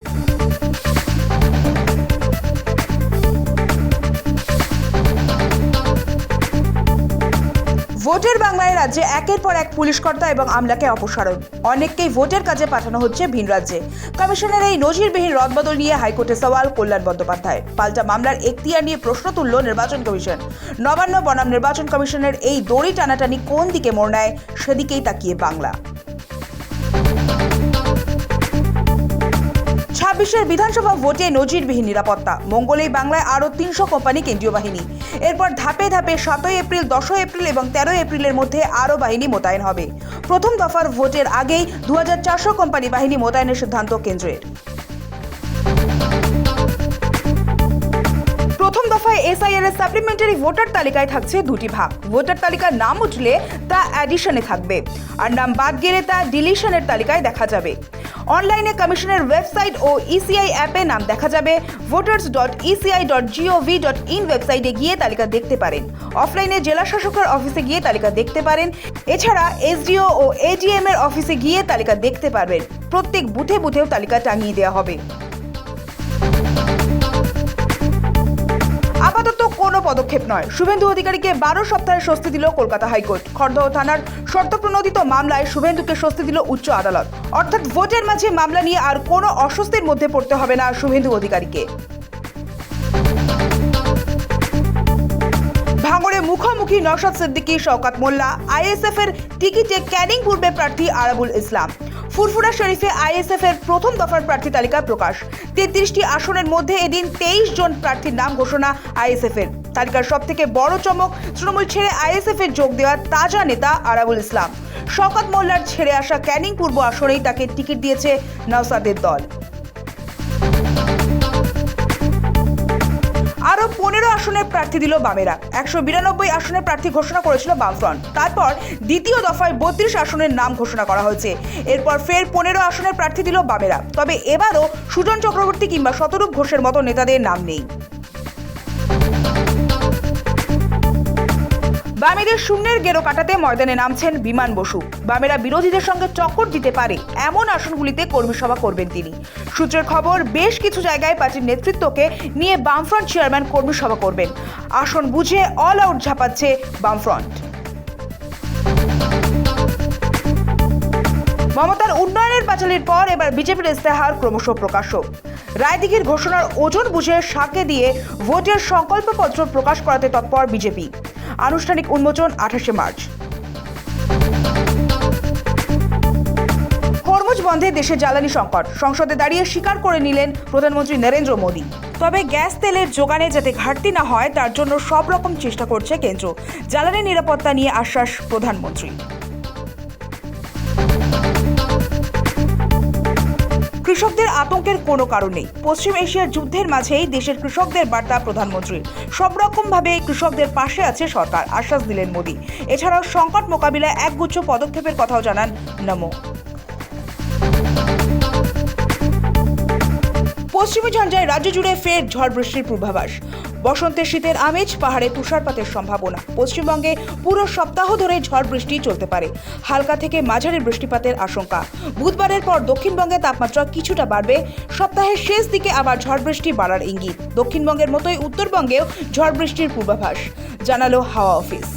ভোটের বাংলায় রাজ্যে একের পর এক পুলিশকর্তা এবং আমলাকে অপসারণ, অনেককেই ভোটের কাজে পাঠানো হচ্ছে ভিন রাজ্যে। কমিশনের এই নজিরবিহীন রদবদল নিয়ে হাইকোর্টে সওয়াল কল্যাণ বন্দ্যোপাধ্যায়। পাল্টা মামলার এখতিয়ার নিয়ে প্রশ্ন তুলল নির্বাচন কমিশন। নবান্ন বনাম নির্বাচন কমিশনের এই দড়ি টানাটানি কোন দিকে মোড় নেয়, সেদিকেই তাকিয়ে বাংলা। ২৬ বিধানসভা ভোটে নজিরবিহীন নিরাপত্তা, মঙ্গলেই বাংলায় আরও ৩০০ কোম্পানি কেন্দ্রীয় বাহিনী। এরপর ধাপে ধাপে ৭ এপ্রিল, ১০ এপ্রিল এবং ১৩ এপ্রিলের মধ্যে আরও বাহিনী মোতায়েন হবে। প্রথম দফার ভোটের আগেই ২৪০০ কোম্পানি বাহিনী মোতায়েনের সিদ্ধান্ত কেন্দ্রের। প্রথম দফায় এসআইআর এর সাপ্লিমেন্টারি ভোটার তালিকায় থাকছে দুটি ভাগ। ভোটার তালিকার নাম উঠলে তা অ্যাডিশনে থাকবে, আর নাম বাদ গেলে তা ডিলিশনের তালিকায় দেখা যাবে। অনলাইনে কমিশনের ওয়েবসাইট ও ইসিআই অ্যাপে নাম দেখা যাবে। voters.eci.gov.in ওয়েবসাইটে গিয়ে তালিকা দেখতে পারেন। অফলাইনে জেলা শাসকের অফিসে গিয়ে তালিকা দেখতে পারেন। এছাড়া এসডিও ও এডিএম এর অফিসে গিয়ে তালিকা দেখতে পারবেন। প্রত্যেক বুথে বুথেও তালিকা টাঙিয়ে দেওয়া হবে। আপাতত কোনো পদক্ষেপ নয়। শুভেন্দু অধিকারীকে ১২ সপ্তাহে স্বস্তি দিল কলকাতা হাইকোর্ট। খড়দহ থানার শর্তপ্রণোদিত মামলায় শুভেন্দুকে স্বস্তি দিল উচ্চ আদালত। অর্থাৎ ভোটের মাঝে মামলা নিয়ে আর কোনো অস্বস্তির মধ্যে পড়তে হবে না শুভেন্দু অধিকারীকে। ভাঙড়ে মুখোমুখি নওশাদ সিদ্দিকী, শওকত মোল্লা। আইএসএফ এর টিকিটে ক্যানিং পূর্বে প্রার্থী আরাবুল ইসলাম। ফুরফুরা শরীফে আইএসএফ এর প্রথম দফার প্রার্থী তালিকা প্রকাশ। ৩৩টি আসনের মধ্যে এদিন ২৩ জন প্রার্থীর নাম ঘোষণা আইএসএফ এর। তালিকার সব থেকে বড় চমক, তৃণমূল ছেড়ে আইএসএফ এর যোগ দেওয়া তাজা নেতা আরাবুল ইসলাম। শওকত মোল্লার ছেড়ে আসা ক্যানিং পূর্ব আসনেই তাকে টিকিট দিয়েছে নওশাদের দল। আরও ১৫ আসনের প্রার্থী দিল বামেরা। ১৯২ আসনের প্রার্থী ঘোষণা করেছিল বামফ্রন্ট। তারপর দ্বিতীয় দফায় ৩২ আসনের নাম ঘোষণা করা হয়েছে। এরপর ফের ১৫ আসনের প্রার্থী দিল বামেরা। তবে এবারও সুজন চক্রবর্তী কিংবা শতরূপ ঘোষের মতো নেতাদের নাম নেই। বামেদের শূন্যের গেরো কাটাতে ময়দানে নামছেন বিমান বসু। বামেরা বিরোধীদের সঙ্গে টক্কর দিতে পারে এমন আসনগুলিতে কর্মী সভা করবেন তিনি। সূত্রের খবর, বেশ কিছু জায়গায় পার্টির নেতৃত্বকে নিয়ে বামফ্রন্ট চেয়ারম্যান কর্মী সভা করবেন। আসন বুঝে অল আউট ঝাঁপাচ্ছে বামফ্রন্ট। মমতার উন্নয়নের পাঁচালির পর এবার বিজেপির ইস্তেহার ক্রমশ প্রকাশ্য। রায়দিঘির ঘোষণার ওজন বুঝে সাকে দিয়ে ভোটের সংকল্পপত্র প্রকাশ করাতে তৎপর বিজেপি। আনুষ্ঠানিক উন্মোচন ২৮শে মার্চ। হরমুজ বন্ধে দেশে জ্বালানি সংকট, সংসদে দাঁড়িয়ে স্বীকার করে নিলেন প্রধানমন্ত্রী নরেন্দ্র মোদী। তবে গ্যাস তেলের যোগানে যাতে ঘাটতি না হয় তার জন্য সব রকম চেষ্টা করছে কেন্দ্র। জ্বালানি নিরাপত্তা নিয়ে আশ্বাস প্রধানমন্ত্রী। কৃষকদের আতঙ্কের কোনো কারণ নেই। পশ্চিম এশিয়ার যুদ্ধের মাঝেই দেশের কৃষকদের বার্তা প্রধানমন্ত্রীর। সব রকমভাবে কৃষকদের পাশে আছে সরকার, আশ্বাস দিলেন মোদী। এছাড়াও সংকট মোকাবিলায় একগুচ্ছ পদক্ষেপের কথাও জানান নমো। পশ্চিমী ঝঞ্ঝায় রাজ্য জুড়ে ফের ঝড় বৃষ্টির পূর্বাভাস। বসন্তের শীতের আমেজ, পাহাড়ে তুষারপাতের সম্ভাবনা। পশ্চিমবঙ্গে পুরো সপ্তাহ ধরে ঝড় বৃষ্টি চলতে পারে। হালকা থেকে মাঝারি বৃষ্টিপাতের আশঙ্কা। বুধবারের পর দক্ষিণবঙ্গে তাপমাত্রা কিছুটা বাড়বে। সপ্তাহের শেষ দিকে আবার ঝড় বৃষ্টি বাড়ার ইঙ্গিত। দক্ষিণবঙ্গের মতোই উত্তরবঙ্গেও ঝড় বৃষ্টির পূর্বাভাস জানালো হাওয়া অফিস।